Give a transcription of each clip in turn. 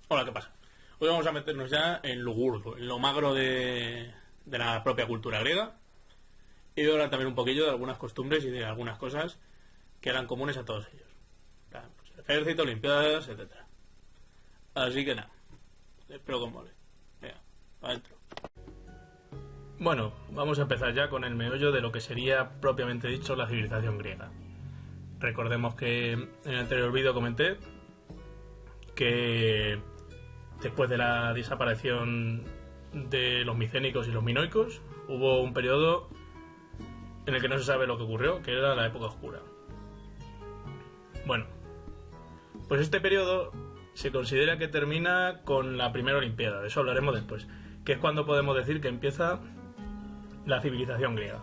Hola, ¿qué pasa? Hoy vamos a meternos ya en lo gordo, en lo magro de la propia cultura griega. Y voy a hablar también un poquillo de algunas costumbres y de algunas cosas que eran comunes a todos ellos. Pues, el ejército, olimpiadas, etcétera. Así que nada, espero que os mole. Venga, adentro. Bueno, vamos a empezar ya con el meollo de lo que sería propiamente dicho la civilización griega. Recordemos que en el anterior vídeo comenté que después de la desaparición de los micénicos y los minoicos, hubo un periodo en el que no se sabe lo que ocurrió, que era la época oscura. Bueno, pues este periodo se considera que termina con la primera Olimpiada, de eso hablaremos después, que es cuando podemos decir que empieza la civilización griega.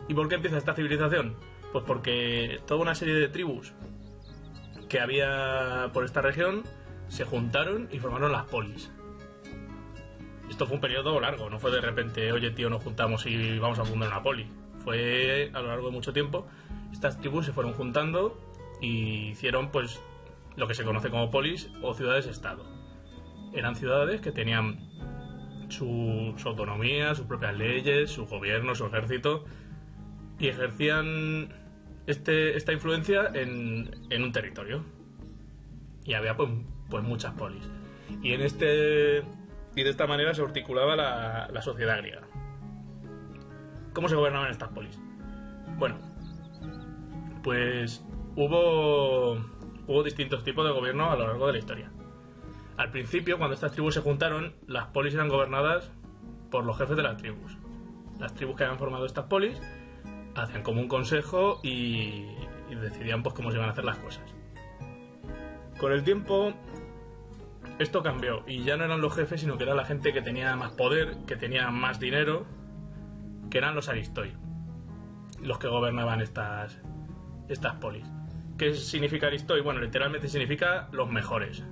¿Y por qué empieza esta civilización? Pues porque toda una serie de tribus que había por esta región se juntaron y formaron las polis. Esto fue un periodo largo, no fue de repente, oye tío, nos juntamos y vamos a fundar una poli. Fue a lo largo de mucho tiempo. Estas tribus se fueron juntando y hicieron pues lo que se conoce como polis o ciudades-estado. Eran ciudades que tenían su autonomía, sus propias leyes, su gobierno, su ejército, y ejercían esta influencia en un territorio. Y había pues muchas polis. Y de esta manera se articulaba la sociedad griega. ¿Cómo se gobernaban estas polis? Bueno, pues hubo distintos tipos de gobierno a lo largo de la historia. Al principio, cuando estas tribus se juntaron, las polis eran gobernadas por los jefes de las tribus. Las tribus que habían formado estas polis hacían como un consejo y decidían pues cómo se iban a hacer las cosas. Con el tiempo esto cambió y ya no eran los jefes, sino que era la gente que tenía más poder, que tenía más dinero, que eran los aristoi, los que gobernaban estas polis. ¿Qué significa aristoi? Bueno, literalmente significa los mejores,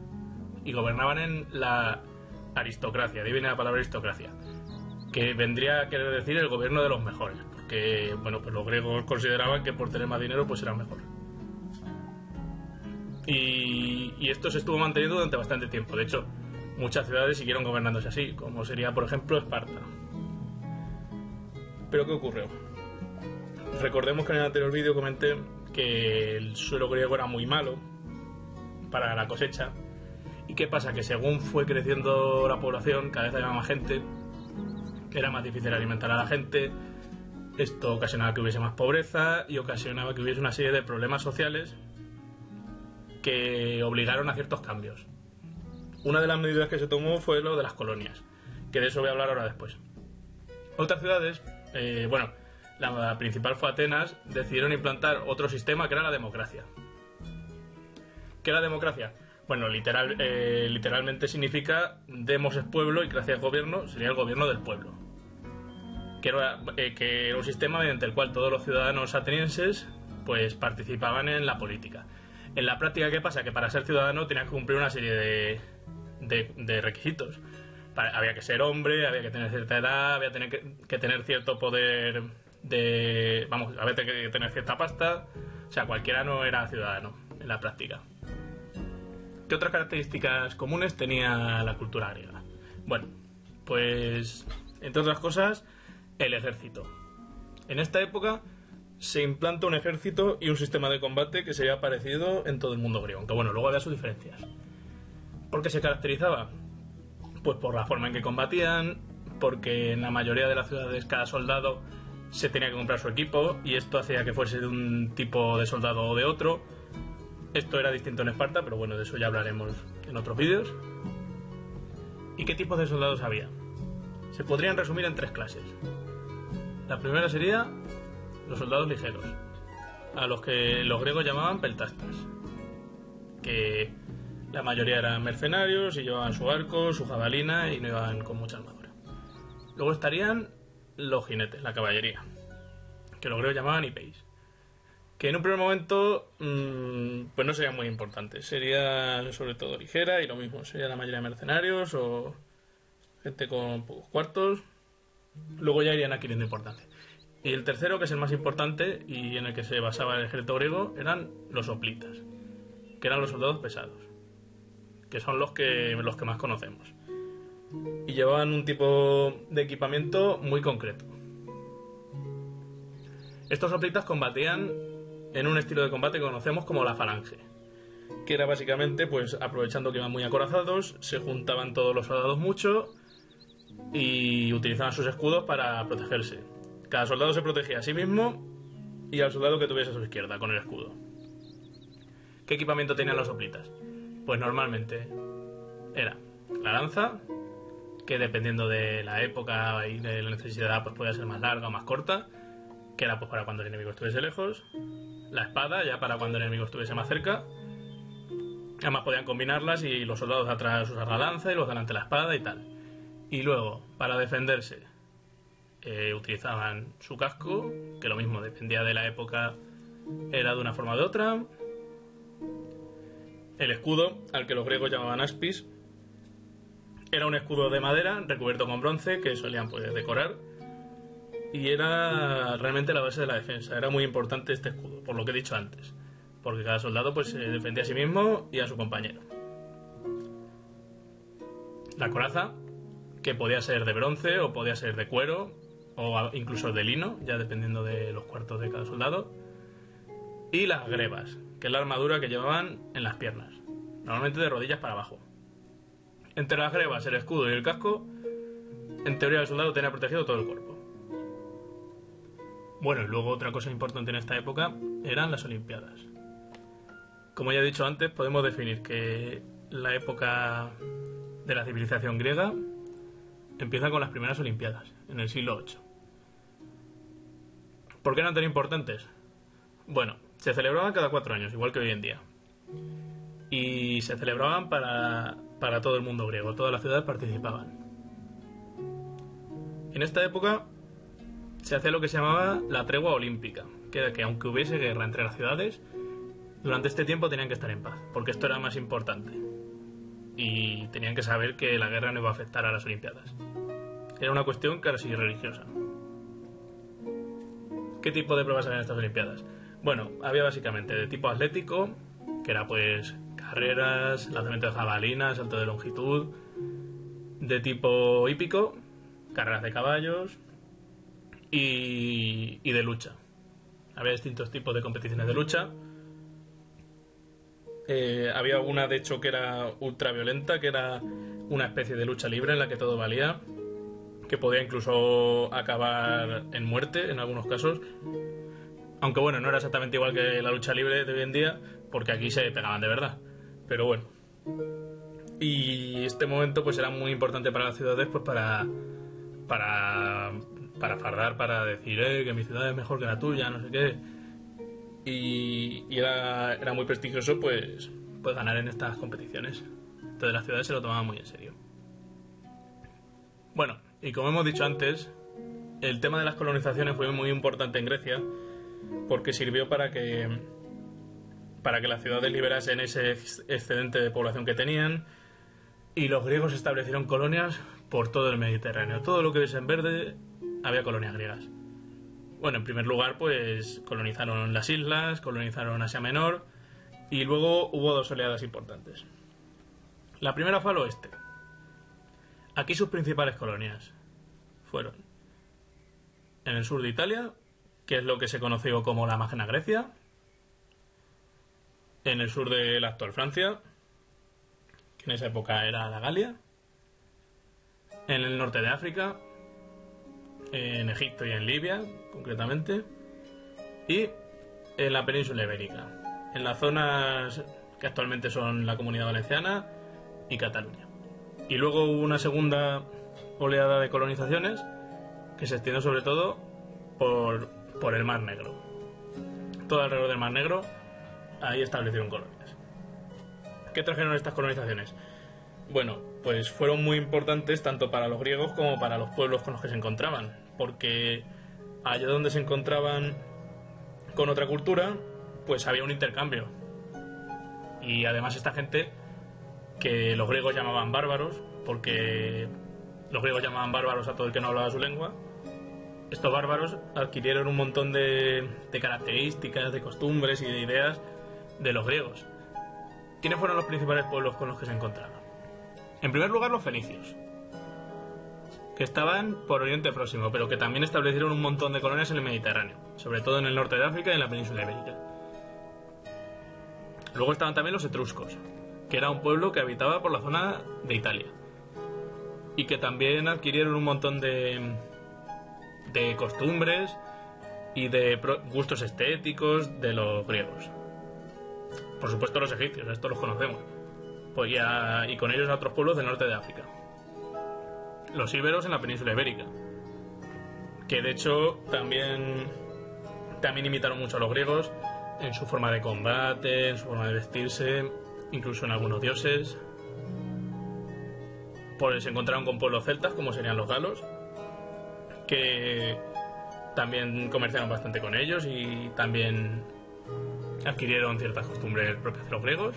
y gobernaban en la aristocracia. De ahí viene la palabra aristocracia, que vendría a querer decir el gobierno de los mejores, porque bueno, pues los griegos consideraban que por tener más dinero pues era mejor. Y esto se estuvo manteniendo durante bastante tiempo. De hecho, muchas ciudades siguieron gobernándose así, como sería por ejemplo Esparta. ¿Pero qué ocurrió? Recordemos que en el anterior vídeo comenté que el suelo griego era muy malo para la cosecha. ¿Y qué pasa? Que según fue creciendo la población, cada vez había más gente, era más difícil alimentar a la gente. Esto ocasionaba que hubiese más pobreza y ocasionaba que hubiese una serie de problemas sociales que obligaron a ciertos cambios. Una de las medidas que se tomó fue lo de las colonias, que de eso voy a hablar ahora después. Otras ciudades, la principal fue Atenas, decidieron implantar otro sistema que era la democracia. ¿Qué es la democracia? Bueno, literalmente significa demos es pueblo y gracia es gobierno, sería el gobierno del pueblo. Que era un sistema mediante el cual todos los ciudadanos atenienses pues participaban en la política. En la práctica, ¿qué pasa? Que para ser ciudadano tenías que cumplir una serie de requisitos. Había que ser hombre, había que tener cierta edad, había que tener cierto poder había que tener cierta pasta. O sea, cualquiera no era ciudadano en la práctica. ¿Qué otras características comunes tenía la cultura griega? Bueno, pues entre otras cosas, el ejército. En esta época se implanta un ejército y un sistema de combate que sería parecido en todo el mundo griego, aunque bueno, luego había sus diferencias. ¿Por qué se caracterizaba? Pues por la forma en que combatían, porque en la mayoría de las ciudades cada soldado se tenía que comprar su equipo y esto hacía que fuese de un tipo de soldado o de otro. Esto era distinto en Esparta, pero bueno, de eso ya hablaremos en otros vídeos. ¿Y qué tipos de soldados había? Se podrían resumir en tres clases. La primera sería los soldados ligeros, a los que los griegos llamaban peltastas, que la mayoría eran mercenarios y llevaban su arco, su jabalina y no iban con mucha armadura. Luego estarían los jinetes, la caballería, que los griegos llamaban hipeis, que en un primer momento pues no serían muy importantes, sería sobre todo ligera y lo mismo, sería la mayoría de mercenarios o gente con pocos cuartos. Luego ya irían adquiriendo importancia. Y el tercero, que es el más importante y en el que se basaba el ejército griego, eran los hoplitas, que eran los soldados pesados, que son los que más conocemos. Y llevaban un tipo de equipamiento muy concreto. Estos hoplitas combatían en un estilo de combate que conocemos como la falange, que era básicamente, pues aprovechando que iban muy acorazados, se juntaban todos los soldados mucho y utilizaban sus escudos para protegerse. Cada soldado se protegía a sí mismo y al soldado que tuviese a su izquierda con el escudo. ¿Qué equipamiento tenían los hoplitas? Pues normalmente era la lanza, que dependiendo de la época y de la necesidad pues podía ser más larga o más corta, que era pues para cuando el enemigo estuviese lejos. La espada, ya para cuando el enemigo estuviese más cerca. Además podían combinarlas y los soldados atrás usar la lanza y los delante la espada y tal. Y luego, para defenderse, utilizaban su casco, que lo mismo dependía de la época, era de una forma o de otra. El escudo, al que los griegos llamaban aspis, era un escudo de madera recubierto con bronce que solían pues decorar. Y era realmente la base de la defensa. Era muy importante este escudo, por lo que he dicho antes, porque cada soldado pues se defendía a sí mismo y a su compañero. La coraza, que podía ser de bronce o podía ser de cuero o incluso de lino, ya dependiendo de los cuartos de cada soldado. Y las grebas, que es la armadura que llevaban en las piernas, normalmente de rodillas para abajo. Entre las grebas, el escudo y el casco, en teoría el soldado tenía protegido todo el cuerpo. Bueno, y luego otra cosa importante en esta época eran las Olimpiadas. Como ya he dicho antes, podemos definir que la época de la civilización griega empieza con las primeras Olimpiadas, en el siglo VIII. ¿Por qué eran tan importantes? Bueno, se celebraban cada 4 años, igual que hoy en día. Y se celebraban para todo el mundo griego, todas las ciudades participaban. En esta época se hacía lo que se llamaba la tregua olímpica, que era que aunque hubiese guerra entre las ciudades, durante este tiempo tenían que estar en paz, porque esto era más importante. Y tenían que saber que la guerra no iba a afectar a las Olimpiadas. Era una cuestión casi religiosa. ¿Qué tipo de pruebas había en estas Olimpiadas? Bueno, había básicamente de tipo atlético, que era pues carreras, lanzamiento de jabalina, salto de longitud. De tipo hípico, carreras de caballos. Y de lucha. Había distintos tipos de competiciones de lucha. Había una de hecho que era ultraviolenta, que era una especie de lucha libre en la que todo valía, que podía incluso acabar en muerte en algunos casos, aunque bueno, no era exactamente igual que la lucha libre de hoy en día, porque aquí se pegaban de verdad, pero bueno. Y este momento pues era muy importante para las ciudades, pues para fardar, para decir que mi ciudad es mejor que la tuya, no sé qué. Y era muy prestigioso pues ganar en estas competiciones. Entonces las ciudades se lo tomaban muy en serio. Bueno, y como hemos dicho antes, el tema de las colonizaciones fue muy importante en Grecia, porque sirvió para que las ciudades liberasen ese excedente de población que tenían, y los griegos establecieron colonias por todo el Mediterráneo. Todo lo que ves en verde había colonias griegas. Bueno, en primer lugar, pues colonizaron las islas, colonizaron Asia Menor, y luego hubo 2 oleadas importantes. La primera fue al oeste. Aquí sus principales colonias fueron en el sur de Italia, que es lo que se conoció como la Magna Grecia, en el sur de la actual Francia, que en esa época era la Galia, en el norte de África, en Egipto y en Libia, concretamente, y en la península ibérica, en las zonas que actualmente son la Comunidad Valenciana y Cataluña. Y luego hubo una segunda oleada de colonizaciones que se extendió sobre todo por el Mar Negro. Todo alrededor del Mar Negro, ahí establecieron colonias. ¿Qué trajeron estas colonizaciones? Bueno, pues fueron muy importantes tanto para los griegos como para los pueblos con los que se encontraban, porque allá donde se encontraban con otra cultura, pues había un intercambio. Y además esta gente, que los griegos llamaban bárbaros, porque los griegos llamaban bárbaros a todo el que no hablaba su lengua, estos bárbaros adquirieron un montón de características, de costumbres y de ideas de los griegos, ¿quiénes fueron los principales pueblos con los que se encontraban? En primer lugar, los fenicios, que estaban por Oriente Próximo, pero que también establecieron un montón de colonias en el Mediterráneo, sobre todo en el norte de África y en la península ibérica. Luego estaban también los etruscos, que era un pueblo que habitaba por la zona de Italia, y que también adquirieron un montón de costumbres y de gustos estéticos de los griegos. Por supuesto los egipcios, estos los conocemos, pues y con ellos a otros pueblos del norte de África. Los íberos en la península ibérica, que de hecho también imitaron mucho a los griegos en su forma de combate, en su forma de vestirse, incluso en algunos dioses. Pues se encontraron con pueblos celtas, como serían los galos, que también comerciaron bastante con ellos y también adquirieron ciertas costumbres propias de los griegos.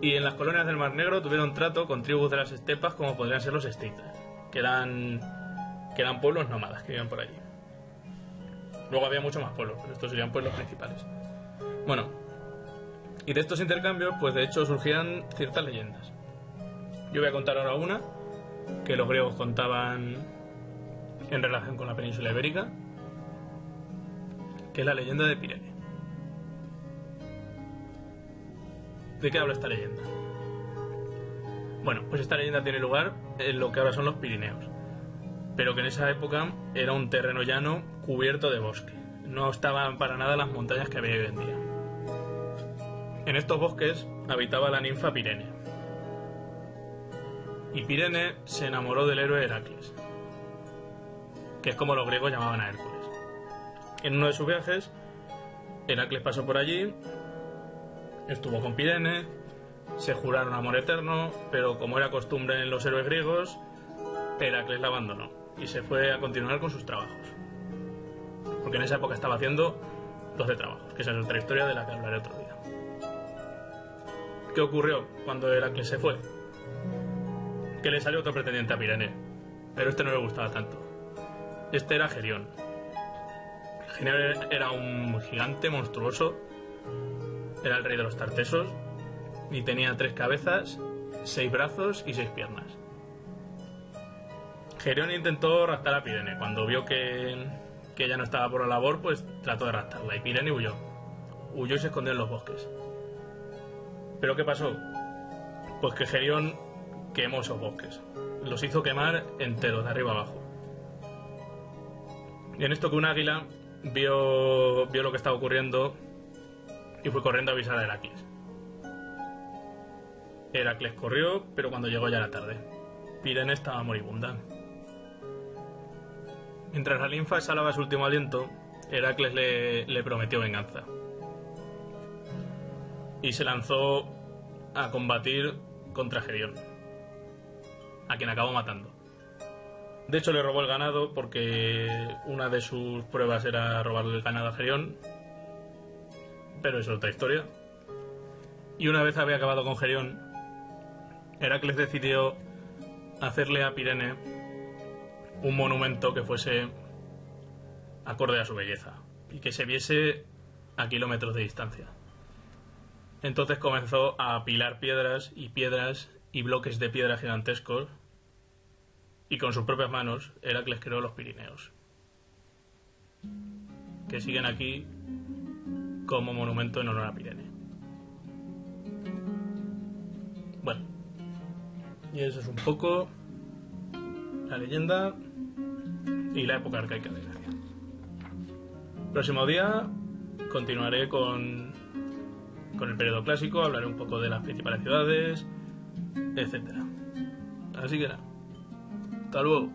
Y en las colonias del Mar Negro tuvieron trato con tribus de las estepas, como podrían ser los escitas, que eran pueblos nómadas que vivían por allí. Luego había muchos más pueblos, pero estos serían pues los principales. Bueno, y de estos intercambios, pues de hecho surgían ciertas leyendas. Yo voy a contar ahora una que los griegos contaban en relación con la península ibérica, que es la leyenda de Pirene. ¿De qué habla esta leyenda? Bueno, pues esta leyenda tiene lugar en lo que ahora son los Pirineos, pero que en esa época era un terreno llano cubierto de bosque. No estaban para nada las montañas que había hoy en día. En estos bosques habitaba la ninfa Pirene. Y Pirene se enamoró del héroe Heracles, que es como los griegos llamaban a Hércules. En uno de sus viajes, Heracles pasó por allí, estuvo con Pirene, se juraron amor eterno, pero como era costumbre en los héroes griegos, Heracles la abandonó y se fue a continuar con sus trabajos. Porque en esa época estaba haciendo 12 trabajos, que esa es otra historia de la que hablaré otro día. ¿Qué ocurrió cuando Heracles se fue? Que le salió otro pretendiente a Pirene, pero este no le gustaba tanto. Este era Gerión. Gerión era un gigante monstruoso, era el rey de los Tartesos y tenía 3 cabezas, 6 brazos y 6 piernas. Gerión intentó raptar a Pirene. Cuando vio que ella no estaba por la labor, pues trató de raptarla y Pirene huyó y se escondió en los bosques. ¿Pero qué pasó? Pues que Gerión quemó esos bosques, los hizo quemar enteros, de arriba abajo. Y en esto que un águila vio lo que estaba ocurriendo y fue corriendo a avisar a Heracles. Heracles corrió, pero cuando llegó ya era tarde. Pirene estaba moribunda. Mientras la ninfa exhalaba su último aliento, Heracles le prometió venganza. Y se lanzó a combatir contra Gerión, a quien acabó matando. De hecho, le robó el ganado porque una de sus pruebas era robarle el ganado a Gerión, pero eso es otra historia. Y una vez había acabado con Gerión, Heracles decidió hacerle a Pirene un monumento que fuese acorde a su belleza y que se viese a kilómetros de distancia. Entonces comenzó a apilar piedras y bloques de piedra gigantescos, y con sus propias manos Heracles creó los Pirineos, que siguen aquí como monumento en honor a Pirene. Bueno, y eso es un poco la leyenda y la época arcaica de Grecia. Próximo día continuaré con el periodo clásico, hablaré un poco de las principales ciudades, etcétera. Así que nada, hasta luego.